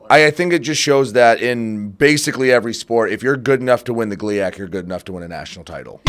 I think it just shows that in basically every sport, if you're good enough to win the GLIAC, you're good enough to win a national title.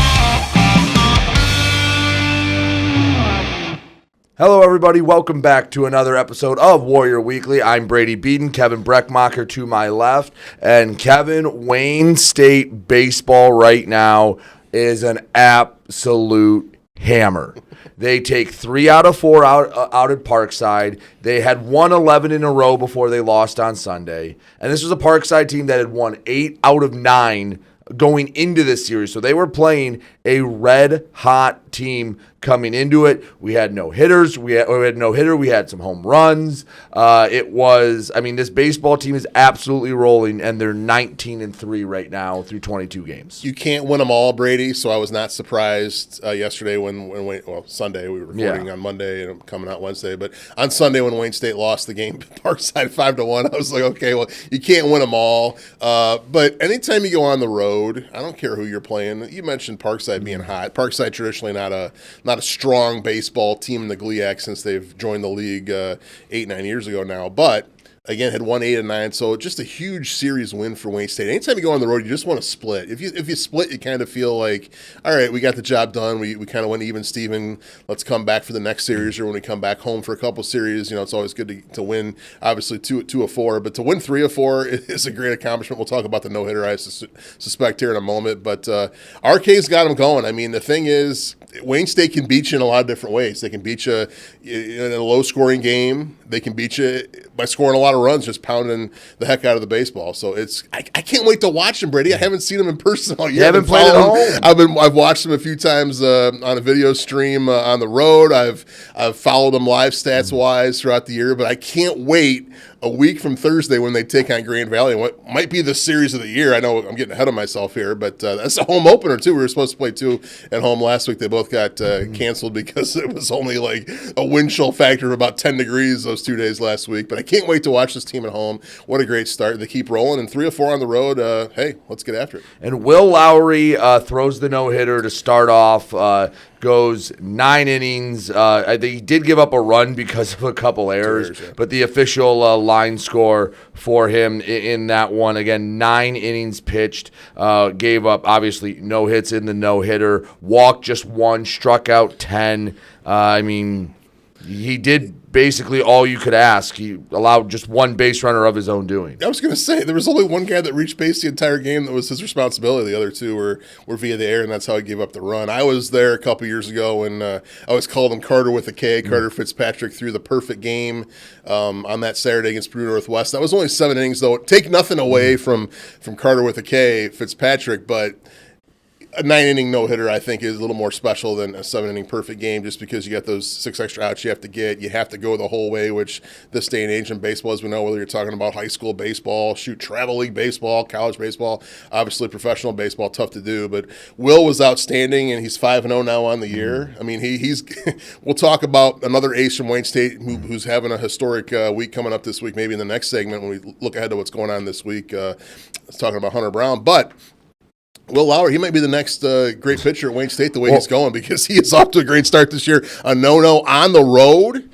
Hello, everybody. Welcome back to another episode of Warrior Weekly. I'm Brady Beedon, Kevin Brechmacher to my left. And Kevin, Wayne State Baseball right now is an absolute hammer. They take 3 out of 4 out at Parkside. They had won 11 in a row before they lost on Sunday. And this was a Parkside team that had won 8 out of 9 going into this series. So they were playing a red-hot team coming into it. We had no hitters. We had no hitter. We had some home runs. This baseball team is absolutely rolling, and they're 19-3 right now through 22 games. You can't win them all, Brady, so I was not surprised yesterday Sunday. We were recording on Monday and coming out Wednesday. But on Sunday when Wayne State lost the game, Parkside 5-1, I was like, okay, well, you can't win them all. But anytime you go on the road, I don't care who you're playing. You mentioned Parkside being hot. Parkside traditionally not a strong baseball team in the GLIAC since they've joined the league 8-9 years ago now, but again, had won 8 of 9, so just a huge series win for Wayne State. Anytime you go on the road, you just want to split. If you split, you kind of feel like, all right, we got the job done. We kind of went even Steven. Let's come back for the next series, or when we come back home for a couple series. It's always good to win, obviously, 2 of 4. But to win 3 of 4 is a great accomplishment. We'll talk about the no-hitter, I suspect, here in a moment. But RK's got them going. I mean, the thing is, Wayne State can beat you in a lot of different ways. They can beat you in a low-scoring game. They can beat you by scoring a lot of runs, just pounding the heck out of the baseball. So I can't wait to watch them, Brady. I haven't seen them in person all year. You haven't played at home? I've watched them a few times on a video stream on the road. I've followed them live stats-wise throughout the year, but I can't wait a week from Thursday when they take on Grand Valley, and what might be the series of the year. I know I'm getting ahead of myself here, but that's a home opener, too. We were supposed to play 2 at home last week. They both got canceled because it was only like a wind chill factor of about 10 degrees those 2 days last week. But I can't wait to watch this team at home. What a great start. They keep rolling, and 3 or 4 on the road. Hey, let's get after it. And Will Lowry throws the no-hitter to start off. Goes 9 innings. He did give up a run because of a couple errors, but the official line score for him in that one, again, 9 innings pitched, gave up, obviously, no hits in the no-hitter, walked just 1, struck out 10. He did basically all you could ask. He allowed just 1 base runner of his own doing. I was going to say, there was only 1 guy that reached base the entire game. That was his responsibility. The other 2 were via the air, and that's how he gave up the run. I was there a couple years ago, and I always called him Carter with a K. Carter Fitzpatrick threw the perfect game on that Saturday against Peru Northwest. That was only 7 innings, though. Take nothing away from Carter with a K, Fitzpatrick, but a 9-inning no-hitter, I think, is a little more special than a 7-inning perfect game, just because you got those 6 extra outs you have to get. You have to go the whole way, which this day and age in baseball, as we know, whether you're talking about high school baseball, travel league baseball, college baseball, obviously professional baseball, tough to do. But Will was outstanding, and he's 5-0 now on the year. I mean, he's we'll talk about another ace from Wayne State who's having a historic week coming up this week, maybe in the next segment when we look ahead to what's going on this week. Let's talk about Hunter Brown. But Will Lowry, he might be the next great pitcher at Wayne State the way he's going, because he is off to a great start this year. A no-no on the road,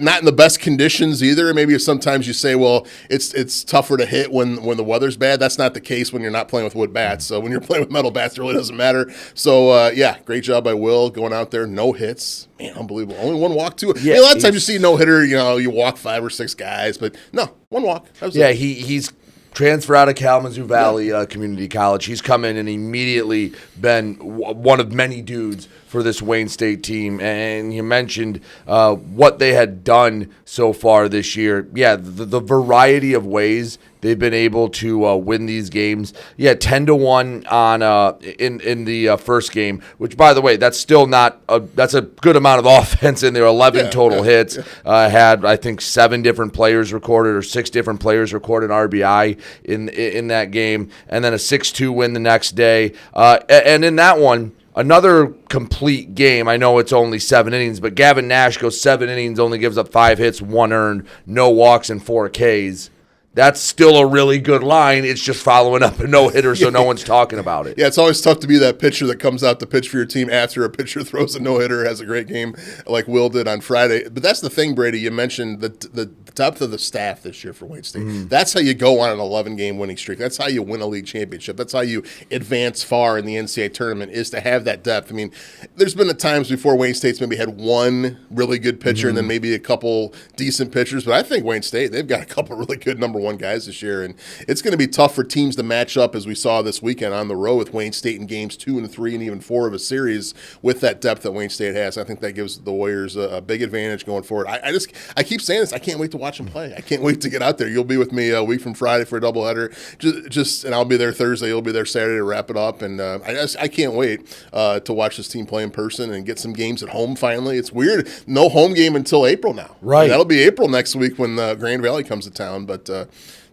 not in the best conditions either. Maybe sometimes you say, well, it's tougher to hit when the weather's bad. That's not the case when you're not playing with wood bats. So when you're playing with metal bats, it really doesn't matter. So, great job by Will going out there. No hits. Man, unbelievable. Only 1 walk, too. Yeah, a lot of times you see no-hitter, you walk 5 or 6 guys. But, no, 1 walk. He's transfer out of Kalamazoo Valley Community College. He's come in and immediately been one of many dudes for this Wayne State team. And you mentioned what they had done so far this year. Yeah, the variety of ways they've been able to win these games. Yeah, 10-1 on in the first game, which, by the way, that's still not that's a good amount of offense in there. 11 total hits. Had, I think, 7 different players recorded, or 6 different players recorded RBI in that game, and then a 6-2 win the next day. And in that one, another complete game. I know it's only 7 innings, but Gavin Nash goes 7 innings, only gives up 5 hits, 1 earned, no walks, and 4 Ks. That's still a really good line. It's just following up a no-hitter, so no one's talking about it. Yeah, it's always tough to be that pitcher that comes out to pitch for your team after a pitcher throws a no-hitter, has a great game like Will did on Friday. But that's the thing, Brady. You mentioned the depth of the staff this year for Wayne State. That's how you go on an 11-game winning streak. That's how you win a league championship. That's how you advance far in the NCAA tournament, is to have that depth. I mean, there's been times before Wayne State's maybe had one really good pitcher and then maybe a couple decent pitchers, but I think Wayne State, they've got a couple really good number one guys this year, and it's going to be tough for teams to match up, as we saw this weekend on the road with Wayne State in games 2 and 3 and even 4 of a series with that depth that Wayne State has. I think that gives the Warriors a big advantage going forward. I keep saying this. I can't wait to watch them play. I can't wait to get out there. You'll be with me a week from Friday for a doubleheader, and I'll be there Thursday. You'll be there Saturday to wrap it up, and I can't wait to watch this team play in person and get some games at home finally. It's weird. No home game until April now. Right. That'll be April next week when Grand Valley comes to town, but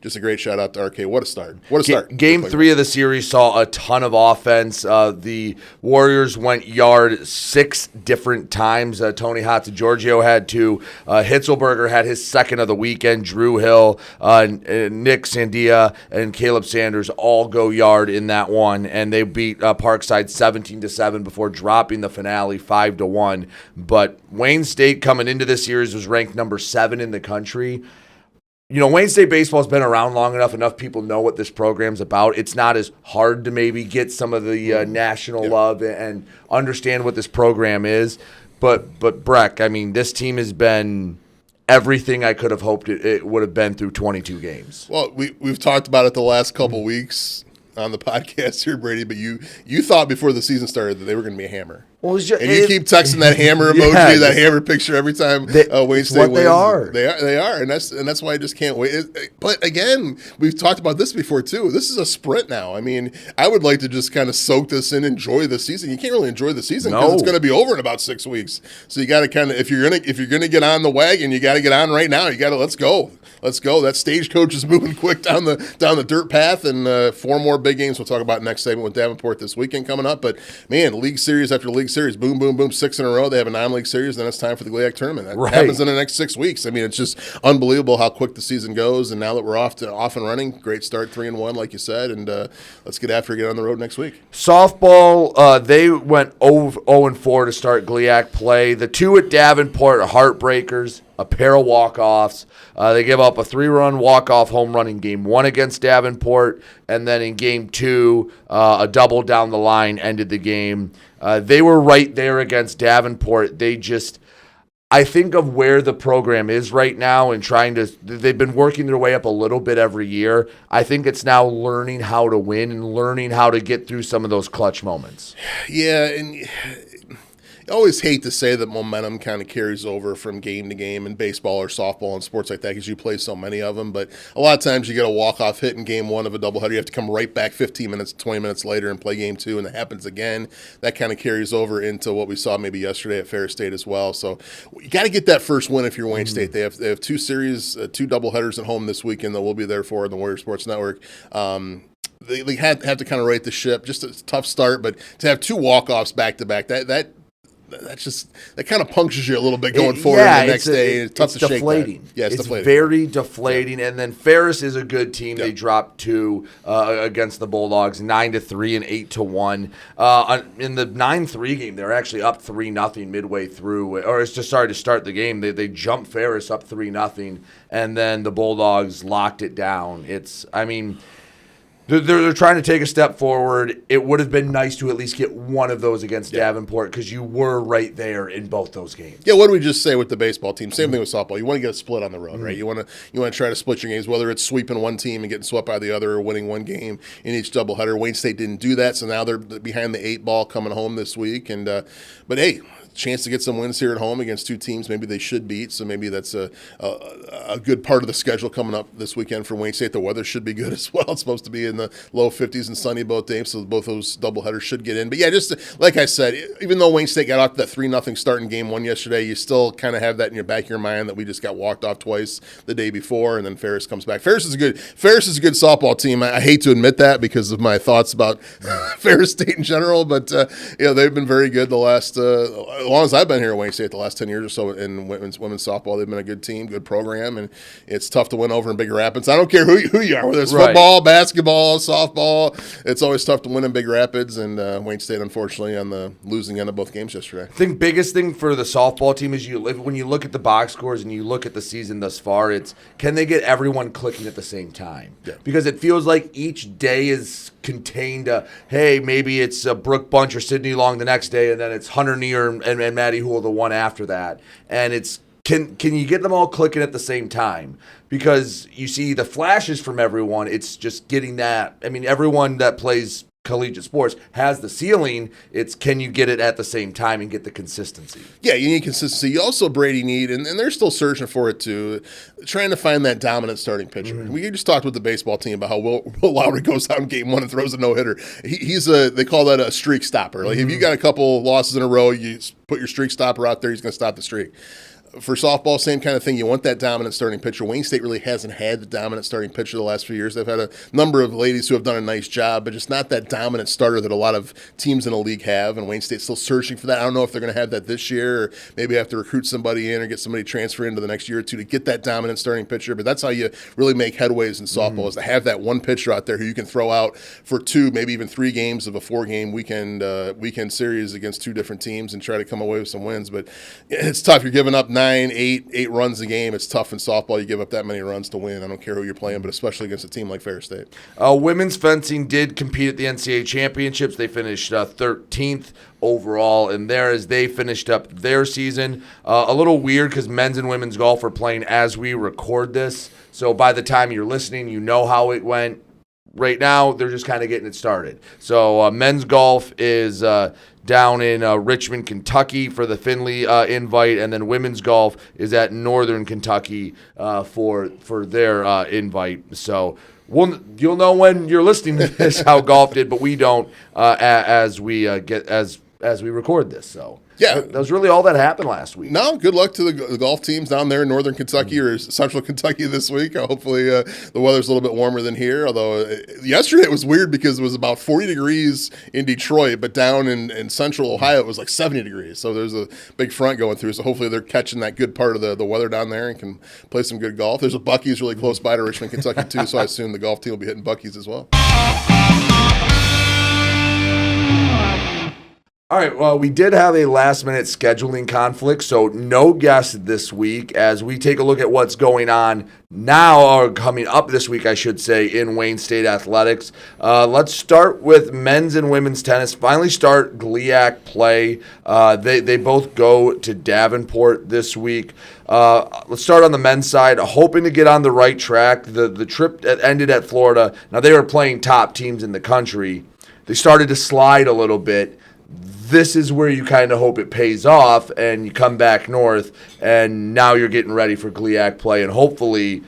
just a great shout out to RK. What a start. What a start. Game 3 of the series saw a ton of offense. The Warriors went yard 6 different times. Tony Hatzigiorgio had 2. Hitzelberger had his second of the weekend. Drew Hill, Nick Sandia, and Caleb Sanders all go yard in that one, and they beat Parkside 17-7 before dropping the finale 5-1. But Wayne State coming into this series was ranked number 7 in the country. You know, Wayne State baseball has been around long enough people know what this program's about. It's not as hard to maybe get some of the national love and understand what this program is. But Breck, I mean, this team has been everything I could have hoped it would have been through 22 games. Well, we've talked about it the last couple weeks on the podcast here, Brady, but you thought before the season started that they were going to be a hammer. Well, and you keep texting that hammer emoji, that hammer picture every time Wayne State wins. They are. They are, and that's why I just can't wait. But again, we've talked about this before too. This is a sprint now. I mean, I would like to just kind of soak this in, enjoy the season. You can't really enjoy the season because it's going to be over in about 6 weeks. So you got to kind of, if you're gonna get on the wagon, you got to get on right now. You got to let's go. That stagecoach is moving quick down the dirt path, and 4 more big games we'll talk about next segment with Davenport this weekend coming up. But man, league series after league series, boom, boom, boom, 6 in a row. They have a non-league series, then it's time for the GLIAC tournament. That happens in the next 6 weeks. I mean, it's just unbelievable how quick the season goes. And now that we're off and running, great start, 3-1, like you said, and let's get after it, get on the road next week. Softball, they went 0-4 to start GLIAC play. The 2 at Davenport are heartbreakers. A pair of walk-offs. They give up a 3-run walk-off home run in Game 1 against Davenport, and then in Game 2, a double down the line ended the game. They were right there against Davenport. I think of where the program is right now and they've been working their way up a little bit every year. I think it's now learning how to win and learning how to get through some of those clutch moments. Yeah, and I always hate to say that momentum kind of carries over from game to game in baseball or softball and sports like that because you play so many of them. But a lot of times you get a walk-off hit in Game 1 of a doubleheader. You have to come right back 15 minutes, 20 minutes later and play Game 2, and that happens again. That kind of carries over into what we saw maybe yesterday at Ferris State as well. So you got to get that first win if you're Wayne State. They have 2 series, 2 doubleheaders at home this weekend that we'll be there for in the Warrior Sports Network. They have to kind of right the ship. Just a tough start, but to have 2 walk-offs back-to-back, that kind of punctures you a little bit going forward the next day. It's tough to deflating. Shake that. Yeah, it's deflating. Very deflating. And then Ferris is a good team. Yep. They dropped 2 against the Bulldogs, 9-3 and 8-1. In the 9-3 game, they're actually up 3-0 midway through, or it's just started to start the game. They jumped Ferris up 3-0, and then the Bulldogs locked it down. They're trying to take a step forward. It would have been nice to at least get one of those against Davenport because you were right there in both those games. Yeah, what do we just say with the baseball team? Same thing with softball. You want to get a split on the road, right? You want to try to split your games, whether it's sweeping one team and getting swept by the other or winning one game in each doubleheader. Wayne State didn't do that, so now they're behind the 8 ball coming home this week. But hey, chance to get some wins here at home against 2 teams maybe they should beat, so maybe that's a good part of the schedule coming up this weekend for Wayne State. The weather should be good as well. It's supposed to be in the low 50s and sunny both days, so both those doubleheaders should get in. But yeah, just like I said, even though Wayne State got off to that 3-0 start in Game 1 yesterday, you still kind of have that in your back of your mind that we just got walked off twice the day before, and then Ferris comes back. Ferris is a good softball team. I hate to admit that because of my thoughts about Ferris State in general, but they've been very good the long as I've been here at Wayne State, the last 10 years or so in women's softball, they've been a good team, good program, and it's tough to win over in Big Rapids. I don't care who you are, whether it's football, basketball, softball. It's always tough to win in Big Rapids, and Wayne State, unfortunately, on the losing end of both games yesterday. I think biggest thing for the softball team is when you look at the box scores and you look at the season thus far, it's can they get everyone clicking at the same time? Yeah. Because it feels like each day is contained. Hey, maybe it's Brooke Bunch or Sydney Long the next day, and then it's Hunter Neer and Maddie Houle the one after that. And it's can you get them all clicking at the same time? Because you see the flashes from everyone. It's just getting that. I mean, everyone that plays collegiate sports has the ceiling. It's can you get it at the same time and get the consistency? Yeah, you need consistency. You also, Brady, need, and they're still searching for it too, trying to find that dominant starting pitcher. Mm-hmm. We just talked with the baseball team about how Will Lowry goes out in game one and throws a no-hitter. They call that a streak stopper. Like if you got a couple losses in a row, you put your streak stopper out there, he's going to stop the streak. For softball, same kind of thing. You want that dominant starting pitcher. Wayne State really hasn't had the dominant starting pitcher the last few years. They've had a number of ladies who have done a nice job, but just not that dominant starter that a lot of teams in the league have, and Wayne State's still searching for that. I don't know if they're going to have that this year, or maybe have to recruit somebody in or get somebody transferred into the next year or two to get that dominant starting pitcher, but that's how you really make headways in softball, is to have that one pitcher out there who you can throw out for 2, maybe even 3 games of a 4-game weekend series against 2 different teams and try to come away with some wins. But it's tough. You're giving up 9, 8 runs a game. It's tough in softball. You give up that many runs to win. I don't care who you're playing, but especially against a team like Ferris State. Women's fencing did compete at the NCAA championships. They finished 13th overall in there as they finished up their season. A little weird because men's and women's golf are playing as we record this. So by the time you're listening, you know how it went. Right now, they're just kind of getting it started. So men's golf is down in Richmond, Kentucky for the Findlay invite, and then women's golf is at Northern Kentucky for their invite. So you'll know when you're listening to this how golf did, but we don't as we record this. So. Yeah, that was really all that happened last week. No, good luck to the golf teams down there in Northern Kentucky or Central Kentucky this week. Hopefully the weather's a little bit warmer than here, although yesterday it was weird because it was about 40 degrees in Detroit, but down in Central Ohio it was like 70 degrees. So there's a big front going through, so hopefully they're catching that good part of the weather down there and can play some good golf. There's a Buc-ee's really close by to Richmond, Kentucky too, so I assume the golf team will be hitting Buc-ee's as well. All right, well, we did have a last-minute scheduling conflict, so no guest this week as we take a look at what's going on now, or coming up this week, I should say, in Wayne State athletics. Let's start with men's and women's tennis. Finally start GLIAC play. They both go to Davenport this week. Let's start on the men's side. Hoping to get on the right track. The trip ended at Florida. Now, they were playing top teams in the country. They started to slide a little bit. This is where you kind of hope it pays off, and you come back north, and now you're getting ready for GLIAC play, and hopefully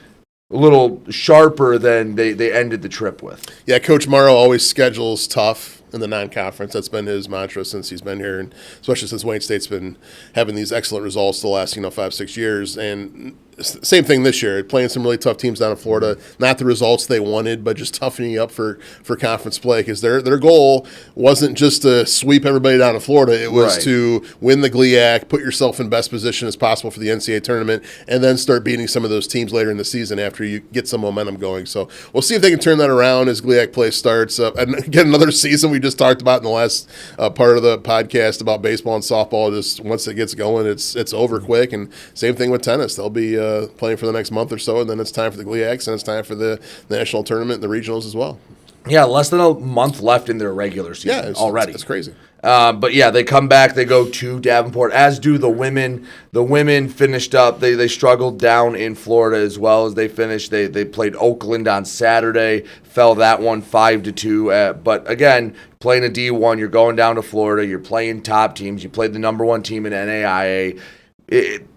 a little sharper than they ended the trip with. Yeah, Coach Morrow always schedules tough in the non-conference. That's been his mantra since he's been here, and especially since Wayne State's been having these excellent results the last 5-6 years. And same thing this year, playing some really tough teams down in Florida. Not the results they wanted, but just toughening up for conference play, because their goal wasn't just to sweep everybody down in Florida. It was to win the GLIAC, put yourself in best position as possible for the NCAA tournament, and then start beating some of those teams later in the season after you get some momentum going. So we'll see if they can turn that around as GLIAC play starts. And again, another season we just talked about in the last part of the podcast about baseball and softball. Just once it gets going, it's over quick. And same thing with tennis. They'll be playing for the next month or so, and then it's time for the GLIACs, and it's time for the national tournament and the regionals as well. Yeah, less than a month left in their regular season already. It's crazy. But yeah, they come back. They go to Davenport, as do the women. The women finished up. They struggled down in Florida as well as they finished. They played Oakland on Saturday, fell that one 5-2. But again, playing a D1, you're going down to Florida. You're playing top teams. You played the number 1 team in NAIA.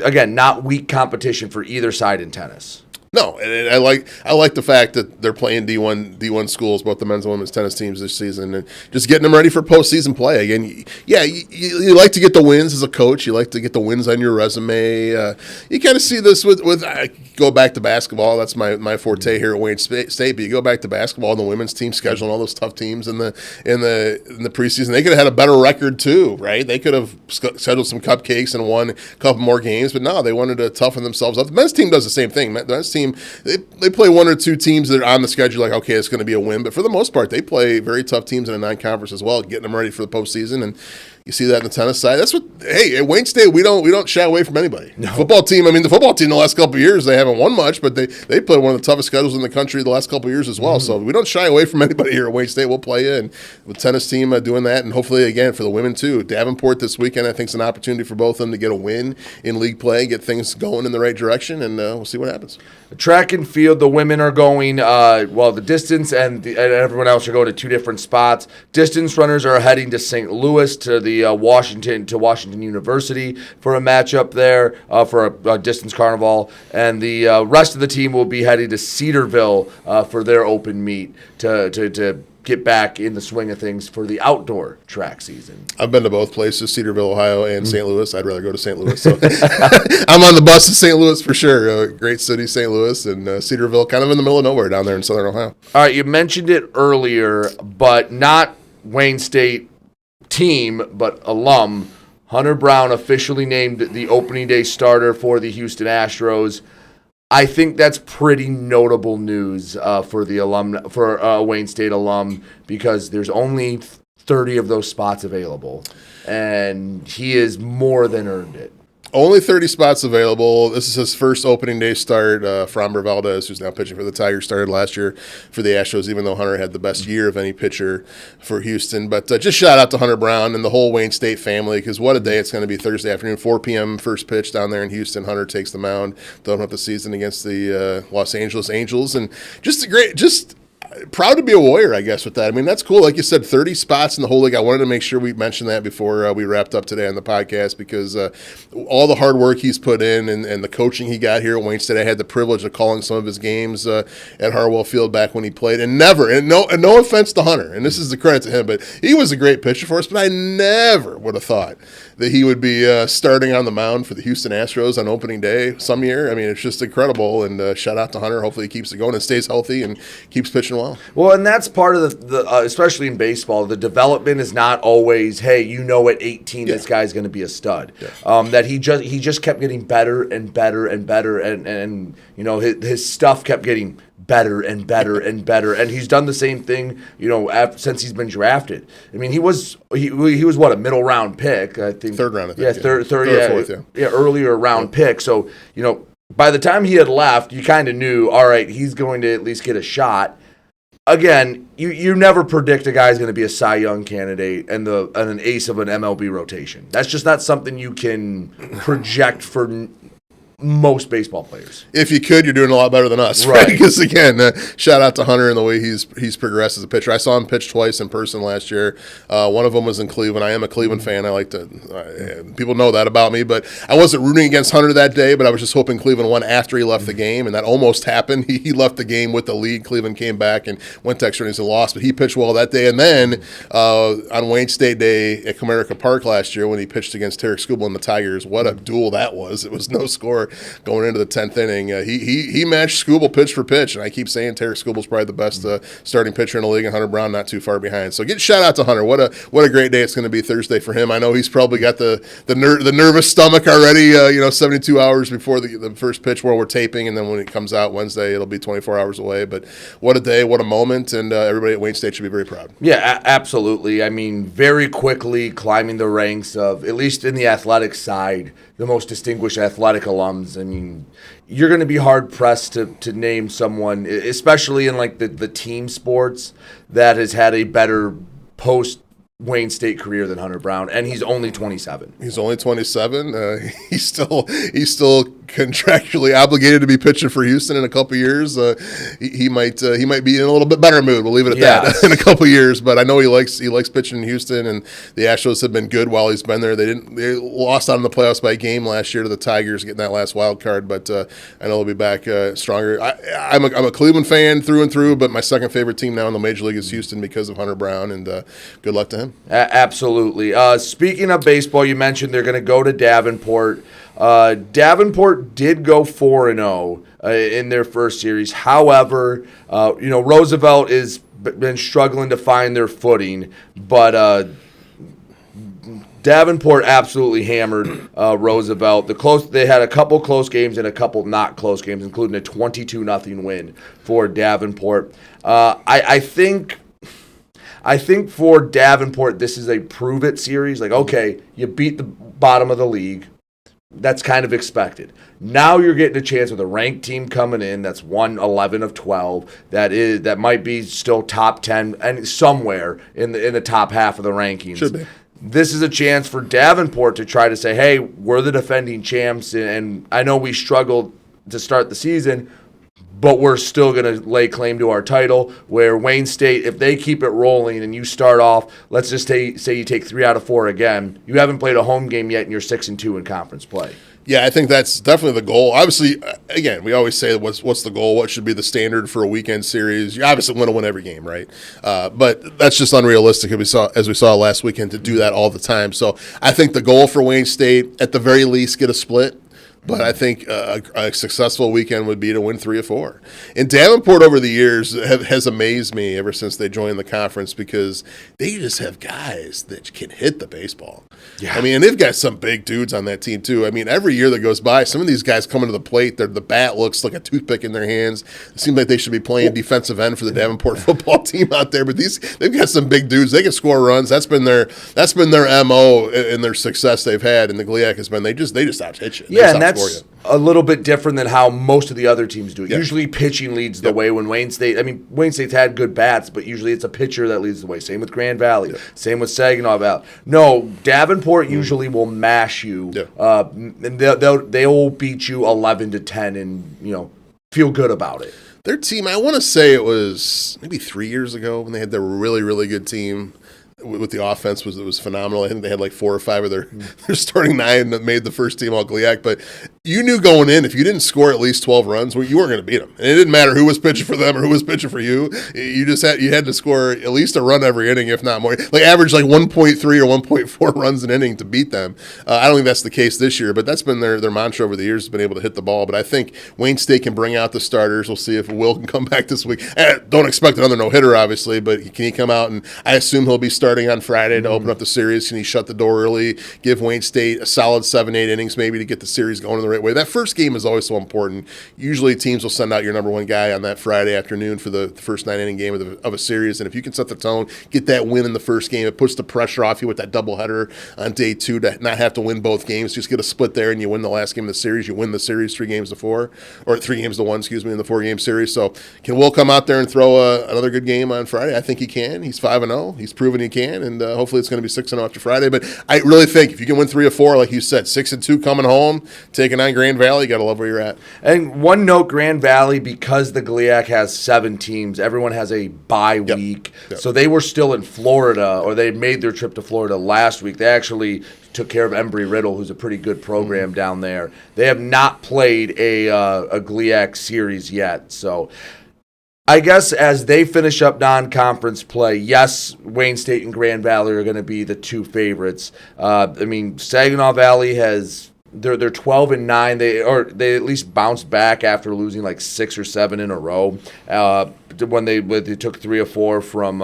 Again, not weak competition for either side in tennis. No, and I like the fact that they're playing D1 schools, both the men's and women's tennis teams this season, and just getting them ready for postseason play. Again, you like to get the wins as a coach. You like to get the wins on your resume. You kind of see this with go back to basketball. That's my forte here at Wayne State. But you go back to basketball and the women's team scheduling all those tough teams in the preseason. They could have had a better record too, right? They could have scheduled some cupcakes and won a couple more games, but no, they wanted to toughen themselves up. The men's team does the same thing. The men's team, they play one or two teams that are on the schedule like, okay, it's going to be a win. But for the most part, they play very tough teams in a non-conference as well, getting them ready for the postseason. And you see that in the tennis side. That's what. Hey, at Wayne State, we don't shy away from anybody. No. The football team the last couple of years, they haven't won much, but they played one of the toughest schedules in the country the last couple of years as well. Mm-hmm. So we don't shy away from anybody here at Wayne State. We'll play you, and the tennis team doing that, and hopefully again for the women too. Davenport this weekend, I think, is an opportunity for both of them to get a win in league play, get things going in the right direction, and we'll see what happens. Track and field, the women are going, the distance and everyone else are going to two different spots. Distance runners are heading to St. Louis to the Washington University for a matchup there for a distance carnival. And the rest of the team will be heading to Cedarville for their open meet to get back in the swing of things for the outdoor track season. I've been to both places, Cedarville, Ohio, and St. Louis. I'd rather go to St. Louis. So I'm on the bus to St. Louis for sure. Great city, St. Louis, and Cedarville, kind of in the middle of nowhere down there in southern Ohio. All right, you mentioned it earlier, but not Wayne State team, but alum. Hunter Brown officially named the opening day starter for the Houston Astros. I think that's pretty notable news for Wayne State alum, because there's only 30 of those spots available, and he has more than earned it. Only 30 spots available. This is his first opening day start. Framber Valdez, who's now pitching for the Tigers, started last year for the Astros, even though Hunter had the best year of any pitcher for Houston. But just shout out to Hunter Brown and the whole Wayne State family, because what a day it's going to be Thursday afternoon, 4 p.m. first pitch down there in Houston. Hunter takes the mound, throwing up the season against the Los Angeles Angels. And just proud to be a Warrior, I guess, with that. I mean, that's cool. Like you said, 30 spots in the whole league. I wanted to make sure we mentioned that before we wrapped up today on the podcast, because all the hard work he's put in and the coaching he got here at Wayne State. I had the privilege of calling some of his games at Harwell Field back when he played, and no offense to Hunter, and this is the credit to him, but he was a great pitcher for us, but I never would have thought that he would be starting on the mound for the Houston Astros on opening day some year. I mean, it's just incredible, and shout out to Hunter. Hopefully he keeps it going and stays healthy and keeps pitching well. Well, and that's part of the especially in baseball, the development is not always, hey, at 18 this guy's going to be a stud. Yeah. That he just kept getting better and better and better, and his stuff kept getting better and better and better, and he's done the same thing, since he's been drafted. I mean, he was what, a middle round pick, I think. Third round, I think. Yeah, third or fourth, earlier round pick. So by the time he had left, you kind of knew, all right, he's going to at least get a shot. Again, you never predict a guy's going to be a Cy Young candidate and an ace of an MLB rotation. That's just not something you can project for most baseball players. If you could, you're doing a lot better than us, right? Because again, shout out to Hunter and the way he's progressed as a pitcher. I saw him pitch twice in person last year. One of them was in Cleveland. I am a Cleveland fan. I like to people know that about me, but I wasn't rooting against Hunter that day, but I was just hoping Cleveland won after he left the game, and that almost happened. He left the game with the lead. Cleveland came back and went to extra innings and lost, but he pitched well that day. And then on Wayne State Day at Comerica Park last year, when he pitched against Tarek Skubal and the Tigers, what a duel that was. It was no score going into the 10th inning. He matched Skubal pitch for pitch, and I keep saying Tarek Skubal's probably the best starting pitcher in the league, and Hunter Brown not too far behind. So shout out to Hunter. What a great day it's going to be Thursday for him. I know he's probably got the nervous stomach already, 72 hours before the first pitch where we're taping, and then when it comes out Wednesday, it'll be 24 hours away. But what a day, what a moment, and everybody at Wayne State should be very proud. Yeah, absolutely. I mean, very quickly climbing the ranks of, at least in the athletic side, the most distinguished athletic alums. I mean, you're going to be hard-pressed to name someone, especially in like the team sports, that has had a better post-Wayne State career than Hunter Brown, and he's only 27. He's only 27. He's still contractually obligated to be pitching for Houston in a couple years. He might be in a little bit better mood. We'll leave it at that in a couple years. But I know he likes pitching in Houston, and the Astros have been good while he's been there. They lost out in the playoffs by a game last year to the Tigers, getting that last wild card. But I know they'll be back stronger. I'm a Cleveland fan through and through, but my second favorite team now in the major league is Houston because of Hunter Brown, and good luck to him. Absolutely. Speaking of baseball, you mentioned they're going to go to Davenport. Davenport did go 4-0 in their first series. However, Roosevelt has been struggling to find their footing, but Davenport absolutely hammered Roosevelt. They had a couple close games and a couple not close games, including a 22-0 win for Davenport. I think for Davenport, this is a prove-it series. Like, okay, you beat the bottom of the league. That's kind of expected. Now you're getting a chance with a ranked team coming in that's won 11 of 12. That might be still top 10 and somewhere in the top half of the rankings. Should be. This is a chance for Davenport to try to say, hey, we're the defending champs, and I know we struggled to start the season, but we're still going to lay claim to our title, where Wayne State, if they keep it rolling and you start off, let's just say you take 3 out of 4 again, you haven't played a home game yet and you're 6-2 in conference play. Yeah, I think that's definitely the goal. Obviously, again, we always say what's the goal? What should be the standard for a weekend series? You obviously want to win every game, right? But that's just unrealistic as we saw last weekend to do that all the time. So I think the goal for Wayne State, at the very least, get a split. But I think a successful weekend would be to win 3 or 4. And Davenport over the years has amazed me ever since they joined the conference, because they just have guys that can hit the baseball. Yeah. I mean, and they've got some big dudes on that team too. I mean, every year that goes by, some of these guys coming to the plate, the bat looks like a toothpick in their hands. It seems like they should be playing defensive end for the Davenport football team out there. But they've got some big dudes. They can score runs. That's been their MO and their success they've had. And the GLIAC has been they just out hit you. Yeah, and that's a little bit different than how most of the other teams do it. Yep. Usually pitching leads the way when Wayne State's had good bats, but usually it's a pitcher that leads the way. Same with Grand Valley. Yep. Same with Saginaw Valley. No, Davenport usually will mash you. Yep. And they'll beat you 11-10 and, feel good about it. Their team, I want to say it was maybe 3 years ago when they had their really, really good team. With the offense, it was phenomenal. I think they had like 4 or 5 of their starting 9 that made the first team all GLIAC. But you knew going in, if you didn't score at least 12 runs, you weren't going to beat them. And it didn't matter who was pitching for them or who was pitching for you. You had to score at least a run every inning, if not more. Like average like 1.3 or 1.4 runs an inning to beat them. I don't think that's the case this year, but that's been their mantra over the years, has been able to hit the ball. But I think Wayne State can bring out the starters. We'll see if Will can come back this week. Don't expect another no-hitter, obviously, but can he come out? And I assume he'll be starting on Friday to open up the series. Can he shut the door early, give Wayne State a solid 7-8 innings maybe to get the series going in the right way? That first game is always so important. Usually teams will send out your number 1 guy on that Friday afternoon for the first 9-inning game of a series, and if you can set the tone, get that win in the first game, it puts the pressure off you with that doubleheader on day 2 to not have to win both games. Just get a split there and you win the last game of the series. You win the series 3 games to 4, or 3 games to 1, in the 4-game series. So can Will come out there and throw another good game on Friday? I think he can. He's 5-0. He's proven he can, and hopefully it's going to be 6-0 after Friday. But I really think if you can win 3 or 4, like you said, 6-2 coming home, taking on Grand Valley, you got to love where you're at. And one note, Grand Valley, because the GLIAC has 7 teams, everyone has a bye week. Yep. So they were still in Florida, or they made their trip to Florida last week. They actually took care of Embry-Riddle, who's a pretty good program down there. They have not played a GLIAC series yet. So I guess as they finish up non-conference play, yes, Wayne State and Grand Valley are going to be the 2 favorites. Saginaw Valley they're 12-9. They at least bounced back after losing like 6 or 7 in a row. When they took 3 or 4 from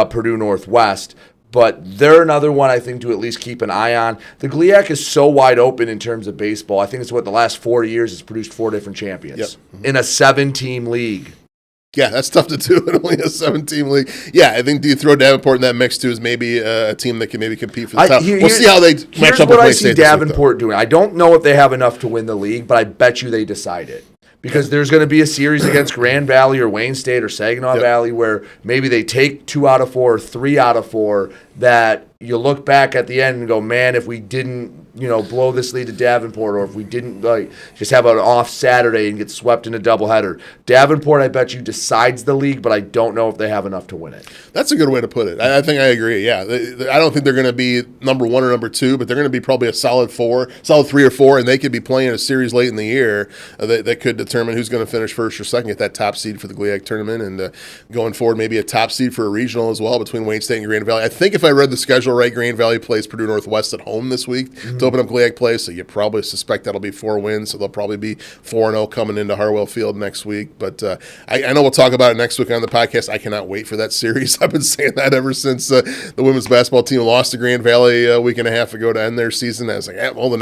Purdue Northwest. But they're another one I think to at least keep an eye on. The GLIAC is so wide open in terms of baseball. I think it's the last 4 years has produced 4 different champions in a 7-team league. Yeah, that's tough to do in only a 7-team league. Yeah, I think do you throw Davenport in that mix too as maybe a team that can maybe compete for the top. We'll see how they match up with Wayne State. Here's what I see Davenport doing. I don't know if they have enough to win the league, but I bet you they decide it. Because there's going to be a series against Grand Valley or Wayne State or Saginaw Valley where maybe they take 2 out of 4 or 3 out of 4. that you look back at the end and go, man, if we didn't, blow this lead to Davenport, or if we didn't just have an off Saturday and get swept in a doubleheader. Davenport, I bet you, decides the league, but I don't know if they have enough to win it. That's a good way to put it. I think I agree. Yeah, I don't think they're going to be number 1 or number 2, but they're going to be probably a solid 3 or 4, and they could be playing a series late in the year that could determine who's going to finish first or second, get that top seed for the GLIAC tournament, and going forward, maybe a top seed for a regional as well between Wayne State and Grand Valley. I think if I read the schedule right, Grand Valley plays Purdue Northwest at home this week to open up GLIAC play, so you probably suspect that'll be 4 wins, so they'll probably be 4-0 coming into Harwell Field next week. But I know we'll talk about it next week on the podcast. I cannot wait for that series. I've been saying that ever since the women's basketball team lost to Grand Valley a week and a half ago to end their season. I was like, the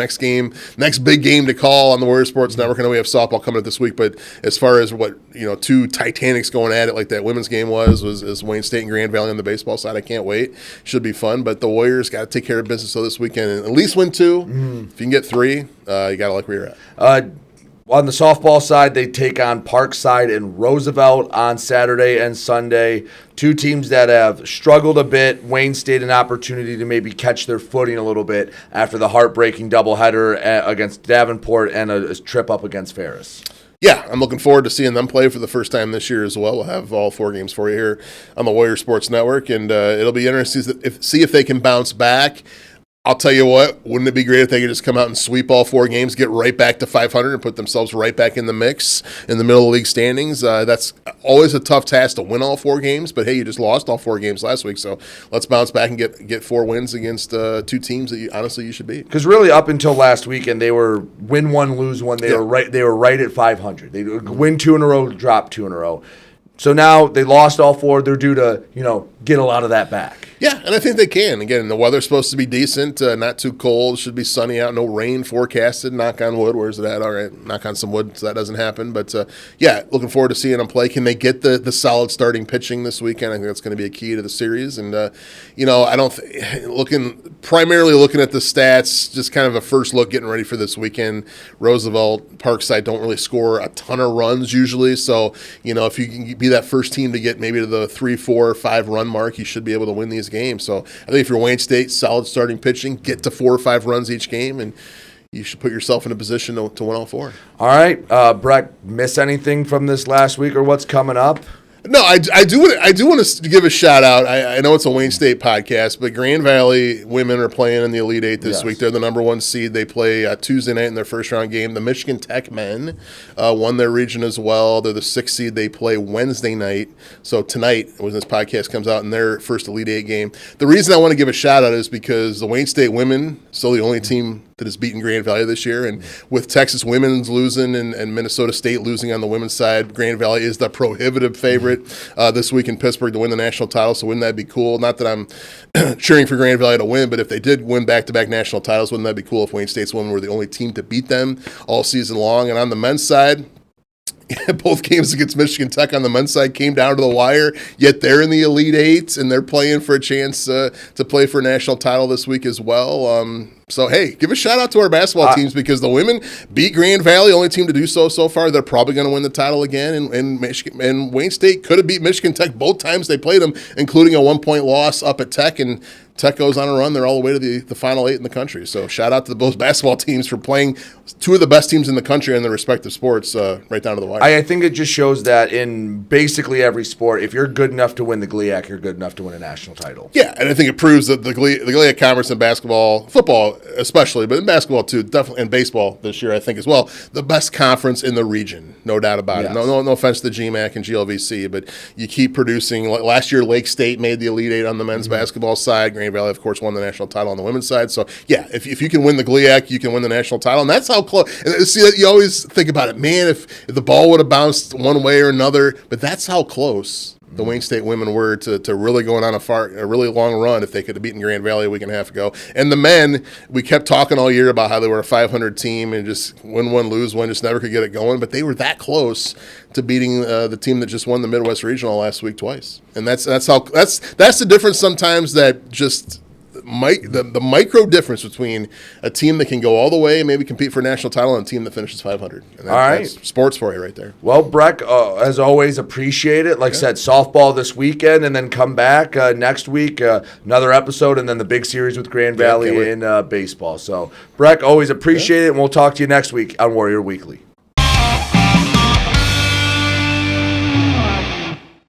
next big game to call on the Warrior Sports Network. I know we have softball coming up this week, but as far as what 2 Titanics going at it like that women's game was Wayne State and Grand Valley on the baseball side. I can't wait. Should be fun. But the Warriors got to take care of business this weekend and at least win 2. If you can get 3, you got to like where you're at. On the softball side, they take on Parkside and Roosevelt on Saturday and Sunday. 2 teams that have struggled a bit. Wayne State an opportunity to maybe catch their footing a little bit after the heartbreaking doubleheader against Davenport and a trip up against Ferris. Yeah, I'm looking forward to seeing them play for the first time this year as well. We'll have all 4 games for you here on the Warrior Sports Network, and it'll be interesting to see if they can bounce back. I'll tell you what, wouldn't it be great if they could just come out and sweep all 4 games, get right back to 500, and put themselves right back in the mix in the middle of the league standings? That's always a tough task to win all 4 games, but hey, you just lost all 4 games last week, so let's bounce back and get 4 wins against 2 teams that you should beat. Because really, up until last weekend, they were win 1, lose 1. They were right at 500. They win 2 in a row, drop 2 in a row. So now they lost all 4. They're due to get a lot of that back. Yeah, and I think they can. Again, the weather's supposed to be decent, not too cold. Should be sunny out. No rain forecasted. Knock on wood. Where's it at? All right, knock on some wood so that doesn't happen. But, looking forward to seeing them play. Can they get the solid starting pitching this weekend? I think that's going to be a key to the series. And, I don't primarily looking at the stats, just kind of a first look getting ready for this weekend. Roosevelt, Parkside don't really score a ton of runs usually. So, if you can be that first team to get maybe to the 3, 4, 5 run mark, you should be able to win these games. So I think if you're Wayne State, solid starting pitching, get to 4 or 5 runs each game, and you should put yourself in a position to win all 4. All right, Brett, miss anything from this last week or what's coming up? No, I do want to give a shout out. I know it's a Wayne State podcast, but Grand Valley women are playing in the Elite Eight this week. They're the number 1 seed. They play Tuesday night in their first round game. The Michigan Tech men won their region as well. They're the 6th seed. They play Wednesday night. So tonight, when this podcast comes out, in their first Elite Eight game. The reason I want to give a shout out is because the Wayne State women, still the only team that has beaten Grand Valley this year. And with Texas women's losing and Minnesota State losing on the women's side, Grand Valley is the prohibitive favorite this week in Pittsburgh to win the national title. So wouldn't that be cool? Not that I'm cheering for Grand Valley to win, but if they did win back-to-back national titles, wouldn't that be cool if Wayne State's women were the only team to beat them all season long? And on the men's side, both games against Michigan Tech on the men's side came down to the wire, yet they're in the Elite Eight, and they're playing for a chance to play for a national title this week as well. So, hey, give a shout-out to our basketball teams because the women beat Grand Valley, only team to do so far. They're probably going to win the title again, and Wayne State could have beat Michigan Tech both times they played them, including a 1-point loss up at Tech, and Tech goes on a run. They're all the way to the Final 8 in the country. So shout-out to those basketball teams for playing 2 of the best teams in the country in their respective sports right down to the wire. I think it just shows that in basically every sport, if you're good enough to win the GLIAC, you're good enough to win a national title. Yeah, and I think it proves that the GLIAC Conference in basketball, football especially, but in basketball too, definitely, and baseball this year I think as well, the best conference in the region, no doubt about it. No offense to GMAC and GLVC, but you keep producing. Last year, Lake State made the Elite Eight on the men's basketball side. Grand Valley, of course, won the national title on the women's side. So, yeah, if you can win the GLIAC, you can win the national title, and that's how close. And see, you always think about it, man, if the ball would have bounced one way or another, but that's how close the Wayne State women were to really going on a really long run if they could have beaten Grand Valley a week and a half ago. And the men, we kept talking all year about how they were a 500 team and just win one, lose one, just never could get it going. But they were that close to beating the team that just won the Midwest Regional last week twice. And that's the difference sometimes that just the micro difference between a team that can go all the way and maybe compete for a national title and a team that finishes 500. And that's sports for you right there. Well, Breck, as always, appreciate it. Like I said, softball this weekend, and then come back next week, another episode, and then the big series with Grand Valley in baseball. So, Breck, always appreciate it, and we'll talk to you next week on Warrior Weekly.